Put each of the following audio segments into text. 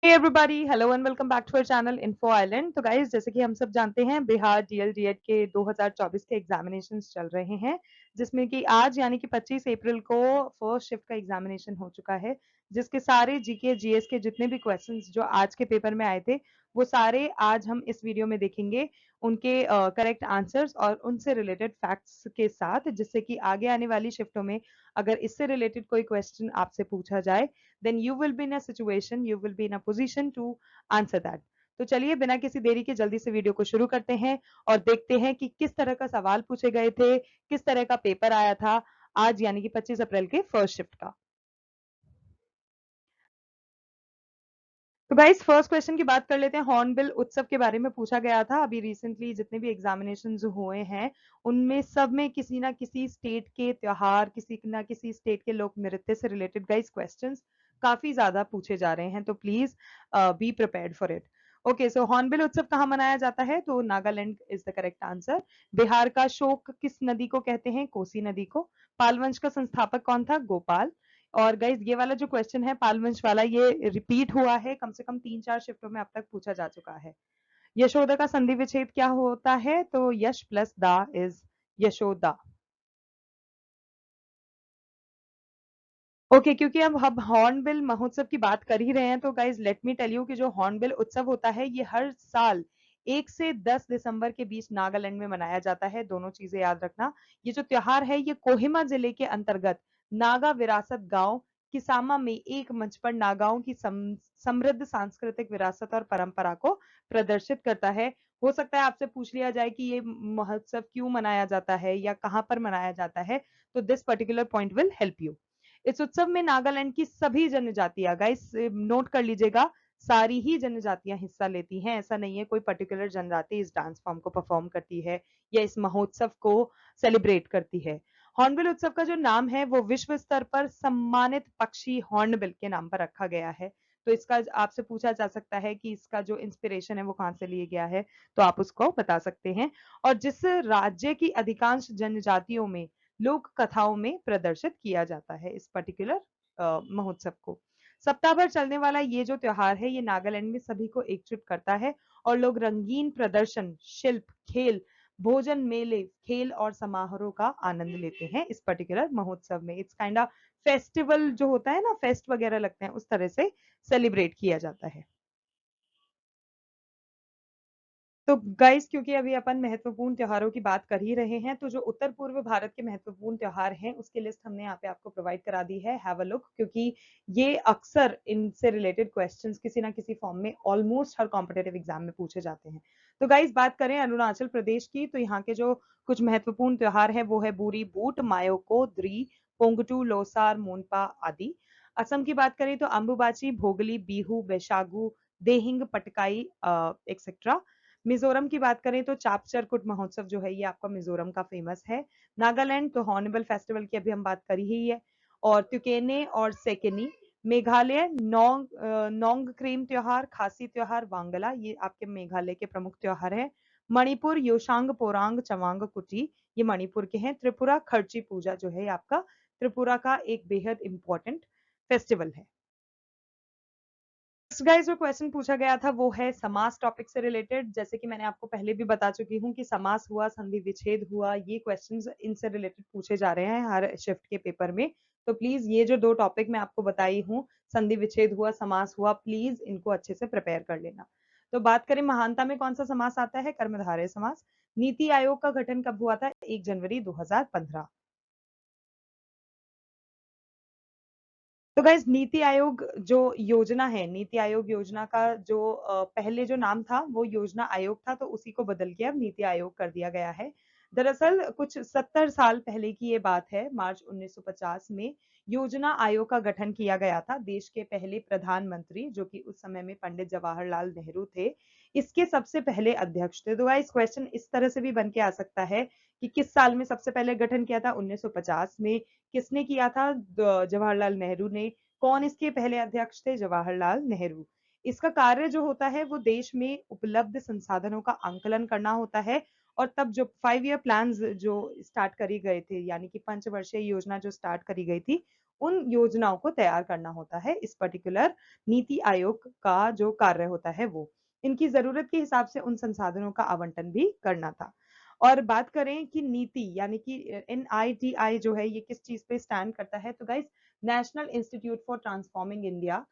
Hey everybody, hello and welcome back to our channel Info Island। तो guys जैसे कि हम सब जानते हैं बिहार डीएलडीएड के 2024 के एग्जामिनेशंस चल रहे हैं, जिसमें कि आज यानी कि 25 अप्रैल को फर्स्ट शिफ्ट का एग्जामिनेशन हो चुका है, जिसके सारे जीके जीएस के जितने भी क्वेश्चंस जो आज के पेपर में आए थे वो सारे आज हम इस वीडियो में देखेंगे, उनके करेक्ट आंसर्स और उनसे रिलेटेड फैक्ट्स के साथ, जिससे कि आगे आने वाली शिफ्टों में अगर इससे रिलेटेड कोई क्वेश्चन आपसे पूछा जाए then you will be in a situation, you will be in a position to answer that। तो चलिए बिना किसी देरी के जल्दी से वीडियो को शुरू करते हैं और देखते हैं कि किस तरह का सवाल पूछे गए थे, किस तरह का पेपर आया था आज यानी कि 25 अप्रैल के फर्स्ट शिफ्ट का। तो गाइस फर्स्ट क्वेश्चन की बात कर लेते हैं। हॉर्नबिल उत्सव के बारे में पूछा गया था। अभी रिसेंटली जितने भी एग्जामिनेशंस हुए हैं उनमें सब में किसी ना किसी स्टेट के त्योहार, किसी ना किसी स्टेट के लोक नृत्य से रिलेटेड गाइस क्वेश्चंस काफी ज्यादा पूछे जा रहे हैं, तो please be prepared for it. Okay, so hornbill उत्सव कहाँ मनाया जाता है? तो Nagaland is the correct answer. Bihar का शोक किस नदी को कहते हैं? कोसी नदी को। पाल वंश का संस्थापक कौन था? गोपाल। और गाइज ये वाला जो क्वेश्चन है पाल वंश वाला, ये रिपीट हुआ है कम से कम 3-4 शिफ्टों में अब तक पूछा जा चुका है। यशोदा का संधि विच्छेद क्या होता है? तो यश प्लस दा इज यशोदा। ओके, क्योंकि अब हम हॉर्नबिल महोत्सव की बात कर ही रहे हैं तो guys let me tell you कि जो हॉर्नबिल उत्सव होता है ये हर साल 1 से 10 दिसंबर के बीच नागालैंड में मनाया जाता है। दोनों चीजें याद रखना। ये जो त्योहार है ये कोहिमा जिले के अंतर्गत नागा विरासत गांव किसामा में एक मंच पर नागाओं की समृद्ध सांस्कृतिक विरासत और परंपरा को प्रदर्शित करता है। हो सकता है आपसे पूछ लिया जाए कि ये महोत्सव क्यों मनाया जाता है या कहाँ पर मनाया जाता है, तो this particular point will help you. इस उत्सव में नागालैंड की सभी जनजातियां, गाइस नोट कर लीजिएगा, सारी ही जनजातियां हिस्सा लेती हैं। ऐसा नहीं है कोई पर्टिकुलर जनजाति इस डांस फॉर्म को परफॉर्म करती है या इस महोत्सव को सेलिब्रेट करती है। हॉर्नबिल उत्सव का जो नाम है वो विश्व स्तर पर सम्मानित पक्षी हॉर्नबिल के नाम पर रखा गया है। तो इसका आपसे पूछा जा सकता है कि इसका जो इंस्पिरेशन है वो कहां से लिया गया है, तो आप उसको बता सकते हैं। और जिस राज्य की अधिकांश जनजातियों में लोक कथाओं में प्रदर्शित किया जाता है इस पर्टिकुलर महोत्सव को। सप्ताह भर चलने वाला ये जो त्योहार है ये नागालैंड में सभी को एकजुट करता है और लोग रंगीन प्रदर्शन, शिल्प, खेल, भोजन, मेले, खेल और समारोह का आनंद लेते हैं इस पर्टिकुलर महोत्सव में। इट्स काइंड ऑफ फेस्टिवल जो होता है ना, फेस्ट वगैरह लगते हैं, उस तरह से सेलिब्रेट किया जाता है। तो गाइस क्योंकि अभी अपन महत्वपूर्ण त्योहारों की बात कर ही रहे हैं तो जो उत्तर पूर्व भारत के महत्वपूर्ण त्योहार हैं उसकी लिस्ट हमने यहाँ पे आपको प्रोवाइड करा दी है। हैव अ लुक, क्योंकि ये अक्सर इनसे रिलेटेड क्वेश्चंस किसी ना किसी फॉर्म में ऑलमोस्ट हर कॉम्पिटेटिव एग्जाम में पूछे जाते हैं। तो गाइस बात करें अरुणाचल प्रदेश की, तो यहाँ के जो कुछ महत्वपूर्ण त्योहार है वो है बूरी बूट, मायोको, द्री, पोंगटू, लोसार, मोनपा आदि। असम की बात करें तो अम्बुबाची, भोगली, बिहू, बैशागु, देहिंग, पटकाई एक्सेट्रा। मिजोरम की बात करें तो चापचरकुट महोत्सव जो है ये आपका मिजोरम का फेमस है। नागालैंड तो हॉर्नबिल फेस्टिवल की अभी हम बात करी ही है। और त्युकेने और सेकेनी। मेघालय नोंग क्रीम त्योहार, खासी त्योहार, वांगला, ये आपके मेघालय के प्रमुख त्योहार है। मणिपुर योशांग पोरांग चवांग कुटी, ये मणिपुर के हैं। त्रिपुरा खर्ची पूजा जो है आपका त्रिपुरा का एक बेहद इंपॉर्टेंट फेस्टिवल है। गाइस जो क्वेश्चन पूछा गया था वो है समास टॉपिक से रिलेटेड। जैसे कि मैंने आपको पहले भी बता चुकी हूँ कि समास हुआ, संधि विच्छेद हुआ, ये क्वेश्चंस इनसे रिलेटेड पूछे जा रहे हैं हर शिफ्ट के पेपर में। तो प्लीज ये जो 2 टॉपिक मैं आपको बताई हूँ, संधि विच्छेद हुआ, समास हुआ, प्लीज इनको अच्छे से प्रिपेयर कर लेना। तो बात करें महानता में कौन सा समास आता है? कर्मधारय समास। नीति आयोग का गठन कब हुआ था? 1 जनवरी 2015। तो गाइज नीति आयोग जो योजना है, नीति आयोग योजना का जो पहले जो नाम था वो योजना आयोग था, तो उसी को बदल के अब नीति आयोग कर दिया गया है। दरअसल कुछ 70 साल पहले की ये बात है। मार्च 1950 में योजना आयोग का गठन किया गया था। देश के पहले प्रधानमंत्री जो कि उस समय में पंडित जवाहरलाल नेहरू थे, इसके सबसे पहले अध्यक्ष थे। तो गाइस क्वेश्चन इस तरह से भी बन के आ सकता है कि किस साल में सबसे पहले गठन किया था? 1950 में। किसने किया था? जवाहरलाल नेहरू ने। कौन इसके पहले अध्यक्ष थे? जवाहरलाल नेहरू। इसका कार्य जो होता है वो देश में उपलब्ध संसाधनों का आंकलन करना होता है। और तब जो 5 ईयर प्लान जो स्टार्ट करी गए थे, यानी कि पंचवर्षीय योजना जो स्टार्ट करी गई थी, उन योजनाओं को तैयार करना होता है। इस पर्टिकुलर नीति आयोग का जो कार्य होता है वो इनकी जरूरत के हिसाब से उन संसाधनों का आवंटन भी करना था। और बात करें कि नीति यानी कि NITI जो है ये किस चीज पे स्टैंड करता है, तो guys national institute for transforming India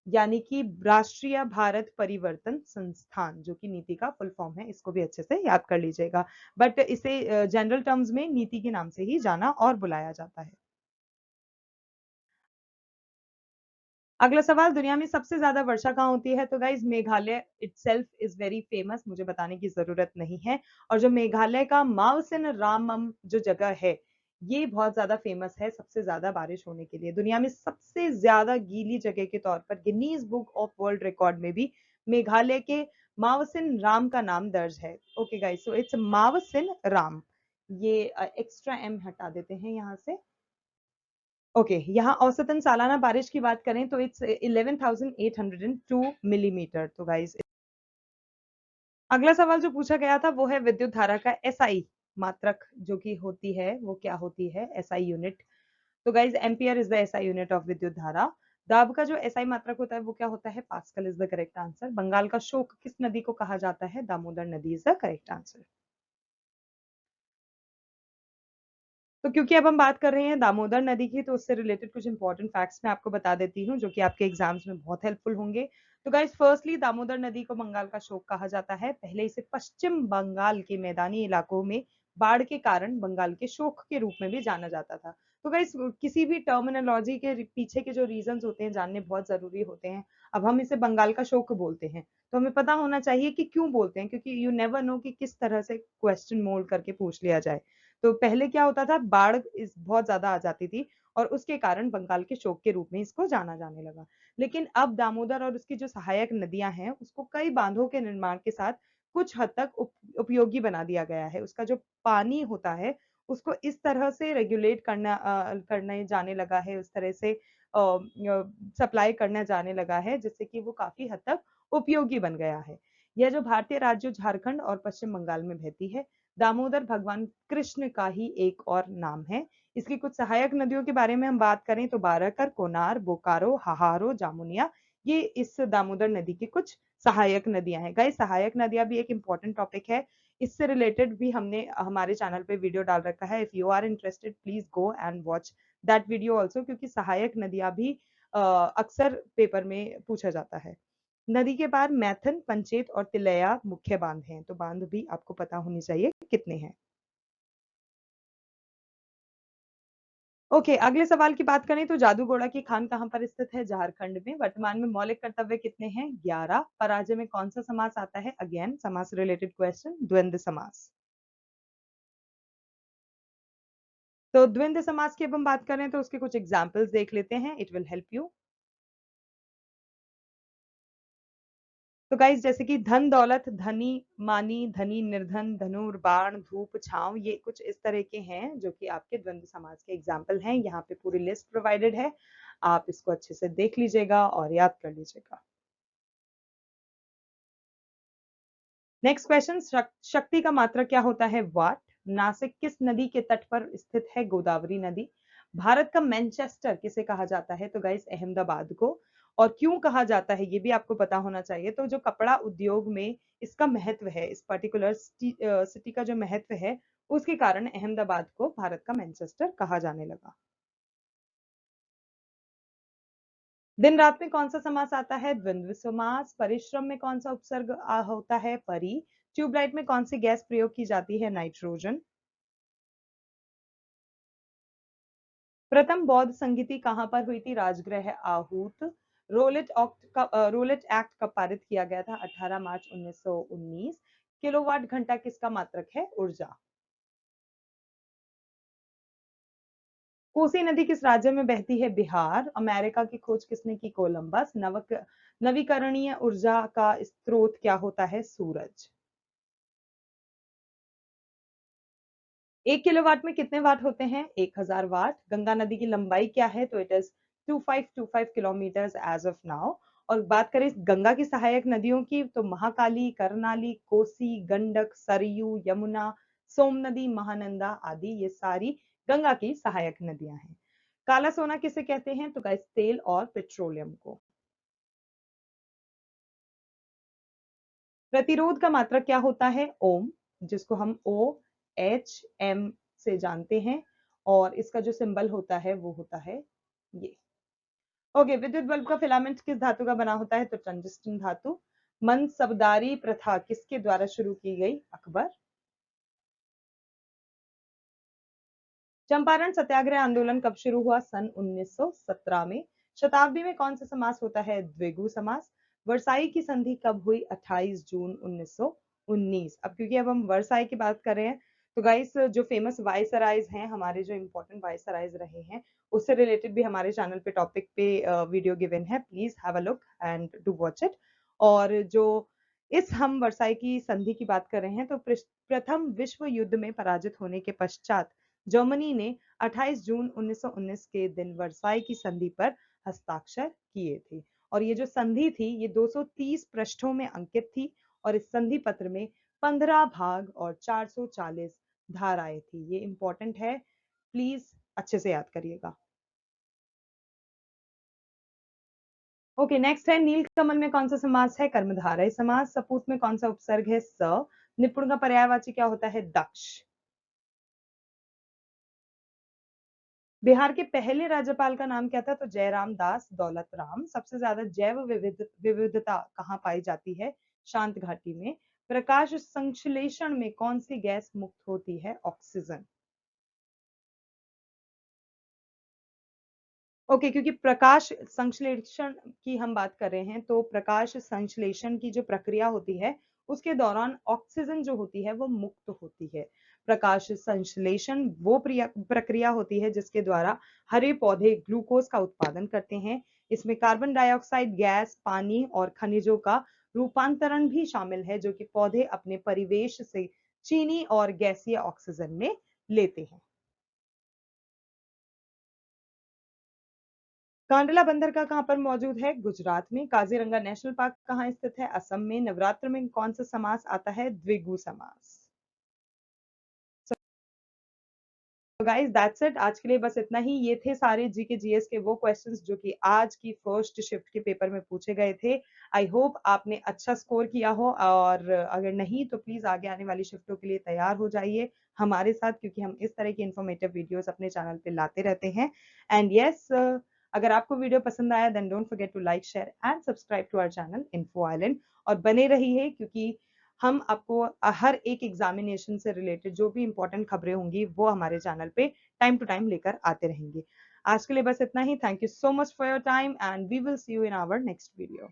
यानी कि राष्ट्रीय भारत परिवर्तन संस्थान, जो कि नीति का फुल फॉर्म है, इसको भी अच्छे से याद कर लीजिएगा। बट इसे जनरल टर्म्स में नीति के नाम से ही जाना और बुलाया जाता है। अगला सवाल, दुनिया में सबसे ज्यादा वर्षा कहाँ होती है? तो guys Meghalaya itself is very famous, मुझे बताने की जरूरत नहीं है। और जो मेघालय का मावसिन रामम जो जगह है ये बहुत ज्यादा फेमस है सबसे ज्यादा बारिश होने के लिए। दुनिया में सबसे ज्यादा गीली जगह के तौर पर Guinness book of world record में भी मेघालय के मावसिन राम का नाम दर्ज है। Okay guys, so it's Mawsynram. ये एक्स्ट्रा एम हटा देते हैं यहाँ से। ओके यहाँ औसतन सालाना बारिश की बात करें तो इट्स 11,802 मिलीमीटर। तो गाइस अगला सवाल जो पूछा गया था वो है विद्युत धारा का एसआई मात्रक जो कि होती है वो क्या होती है? SI unit. तो guys ampere is the SI unit of विद्युत धारा। दाब का जो एसआई मात्रक होता है वो क्या होता है? Pascal is the correct answer. Bengal का शोक किस नदी को कहा जाता है? दामोदर नदी इज द करेक्ट आंसर। तो क्योंकि अब हम बात कर रहे हैं दामोदर नदी की तो उससे रिलेटेड कुछ इंपॉर्टेंट फैक्ट्स मैं आपको बता देती हूँ जो कि आपके एग्जाम्स में बहुत हेल्पफुल होंगे। तो गाइस फर्स्टली दामोदर नदी को बंगाल का शोक कहा जाता है। पहले इसे पश्चिम बंगाल के मैदानी इलाकों में बाढ़ के कारण बंगाल के शोक के रूप में भी जाना जाता था। तो गाइस किसी भी टर्मिनोलॉजी के पीछे के जो रीजंस होते हैं जानने बहुत जरूरी होते हैं। अब हम इसे बंगाल का शोक बोलते हैं तो हमें पता होना चाहिए कि क्यों बोलते हैं, क्योंकि यू नेवर नो कि किस तरह से क्वेश्चन मोल्ड करके पूछ लिया जाए। तो पहले क्या होता था, बाढ़ इस बहुत ज्यादा आ जाती थी और उसके कारण बंगाल के शोक के रूप में इसको जाना जाने लगा। लेकिन अब दामोदर और उसकी जो सहायक नदियां हैं उसको कई बांधों के निर्माण के साथ कुछ हद तक उपयोगी बना दिया गया है। उसका जो पानी होता है उसको इस तरह से रेगुलेट करने जाने लगा है, उस तरह से सप्लाई करने जाने लगा है जिससे कि वो काफी हद तक उपयोगी बन गया है। यह जो भारतीय राज्यों झारखंड और पश्चिम बंगाल में बहती है, दामोदर भगवान कृष्ण का ही एक और नाम है। इसकी कुछ सहायक नदियों के बारे में हम बात करें तो बाराकर, कोनार, बोकारो, हाहारो, जामुनिया, ये इस दामोदर नदी की कुछ सहायक नदियां हैं। गाइस सहायक नदियां भी एक इंपॉर्टेंट टॉपिक है, इससे रिलेटेड भी हमने हमारे चैनल पे वीडियो डाल रखा है। If you are interested please go and watch that video also, क्योंकि सहायक नदियां भी अक्सर पेपर में पूछा जाता है। नदी के पार मैथन, पंचेत और तिलैया मुख्य बांध हैं। तो बांध भी आपको पता होनी चाहिए कितने हैं। ओके अगले सवाल की बात करें तो जादूगोड़ा की खान कहाँ पर स्थित है? झारखंड में। वर्तमान में मौलिक कर्तव्य कितने हैं? 11। पराजय में कौन सा समास आता है? अगेन समास रिलेटेड क्वेश्चन, द्वंद्व समास। तो द्वंद्व समास की अब हम बात करें तो उसके कुछ एग्जाम्पल्स देख लेते हैं, इट विल हेल्प यू। तो गाइस जैसे कि धन दौलत, धनी मानी, धनी निर्धन, धनुर बाण, धूप छांव, ये कुछ इस तरह के हैं जो कि आपके द्वंद्व समास के एग्जाम्पल हैं। यहाँ पे पूरी लिस्ट प्रोवाइडेड है, आप इसको अच्छे से देख लीजिएगा और याद कर लीजिएगा। नेक्स्ट क्वेश्चन, शक्ति का मात्रक क्या होता है? वाट। नासिक किस नदी के तट पर स्थित है? गोदावरी नदी। भारत का मैनचेस्टर किसे कहा जाता है? तो गाइस अहमदाबाद को। और क्यों कहा जाता है ये भी आपको पता होना चाहिए। तो जो कपड़ा उद्योग में इसका महत्व है, इस पर्टिकुलर सिटी का जो महत्व है उसके कारण अहमदाबाद को भारत का मैनचेस्टर कहा जाने लगा। दिन रात में कौन सा समास आता है? द्वंद्व समास। परिश्रम में कौन सा उपसर्ग होता है? परि। ट्यूबलाइट में कौन सी गैस प्रयोग की जाती है? नाइट्रोजन। प्रथम बौद्ध संगीति कहां पर हुई थी? राजगृह आहूत। रोलेट एक्ट कब पारित किया गया था? 18 मार्च 1919। किलोवाट घंटा किसका मात्रक है? ऊर्जा। कोसी नदी किस राज्य में बहती है? बिहार। अमेरिका की खोज किसने की? कोलंबस। नवीकरणीय ऊर्जा का स्रोत क्या होता है? सूरज। 1 किलोवाट में कितने वाट होते हैं? 1000 वाट। गंगा नदी की लंबाई क्या है? तो it is 2525 kilometre as of now. और बात करें गंगा की सहायक नदियों की तो महाकाली, करनाली, कोसी, गंडक, सरयू, यमुना, सोम नदी, महानंदा आदि ये सारी गंगा की सहायक नदियां हैं। काला सोना किसे कहते हैं? तो गाइस तेल और पेट्रोलियम को। प्रतिरोध का मात्रक क्या होता है? ओम, जिसको हम OHM से जानते हैं, और इसका जो सिंबल होता है वो होता है ये। ओके, विद्युत बल्ब का फिलामेंट किस धातु का बना होता है? तो टंगस्टन धातु। मनसबदारी प्रथा किसके द्वारा शुरू की गई? अकबर। चंपारण सत्याग्रह आंदोलन कब शुरू हुआ? सन 1917 में। शताब्दी में कौन सा समास होता है? द्विगु समास। वर्साई की संधि कब हुई? 28 जून 1919। अब क्योंकि अब हम वर्साई की बात कर रहे हैं, तो गाइस जो फेमस वायसराइज हैं, हमारे जो इंपॉर्टेंट वायसराइज रहे हैं, उससे रिलेटेड भी हमारे चैनल पे टॉपिक पे वीडियो गिवन है, please have a look and do watch it. और जो इस हम वर्साई की संधि की बात कर रहे हैं, तो प्रथम विश्व युद्ध में पराजित होने के पश्चात जर्मनी ने 28 जून 1919 के दिन वर्साई की संधि पर हस्ताक्षर किए थे। और ये जो संधि थी ये 230 पृष्ठों में अंकित थी, और इस संधि पत्र में 15 भाग और 440 धाराएं थी। ये इंपॉर्टेंट है, प्लीज अच्छे से याद करिएगा। ओके, नेक्स्ट है नील कमल में कौन सा समास है? कर्मधारय समास। सपूत में कौन सा उपसर्ग है? स। निपुण का पर्यायवाची क्या होता है? दक्ष। बिहार के पहले राज्यपाल का नाम क्या था? तो जयराम दास दौलत राम। सबसे ज्यादा जैव विविधता कहाँ पाई जाती है? शांत घाटी में। प्रकाश संश्लेषण में कौन सी गैस मुक्त होती है? ऑक्सीजन। ओके, क्योंकि प्रकाश संश्लेषण की हम बात कर रहे हैं, तो प्रकाश संश्लेषण की जो प्रक्रिया होती है उसके दौरान ऑक्सीजन जो होती है वो मुक्त होती है। प्रकाश संश्लेषण वो प्रक्रिया होती है जिसके द्वारा हरे पौधे ग्लूकोज का उत्पादन करते हैं। इसमें कार्बन डाइऑक्साइड गैस, पानी और खनिजों का रूपांतरण भी शामिल है, जो कि पौधे अपने परिवेश से चीनी और गैसीय ऑक्सीजन में लेते हैं। कांडला बंदर का कहाँ पर मौजूद है? गुजरात में। काजीरंगा नेशनल पार्क कहाँ स्थित है? असम में। नवरात्र में कौन सा समास आता है? द्विगु समास। तो गाइस दैट्स इट, आज के लिए बस इतना ही। ये थे सारे जीके जीएस के वो क्वेश्चंस जो कि आज की फर्स्ट शिफ्ट के पेपर में पूछे गए थे। आई होप आपने अच्छा स्कोर किया हो, और अगर नहीं तो प्लीज आगे आने वाली शिफ्टों के लिए तैयार हो जाइए हमारे साथ, क्योंकि हम इस तरह की इन्फॉर्मेटिव वीडियोस अपने चैनल पे लाते रहते हैं। एंड यस, अगर आपको वीडियो पसंद आया then don't forget to like, share and subscribe to our channel Info Island. और बने रहिए, क्योंकि हम आपको हर एक एग्जामिनेशन से रिलेटेड जो भी इंपॉर्टेंट खबरें होंगी वो हमारे चैनल पे टाइम टू टाइम लेकर आते रहेंगे। आज के लिए बस इतना ही। Thank you so much for your time and we will see you in our next video.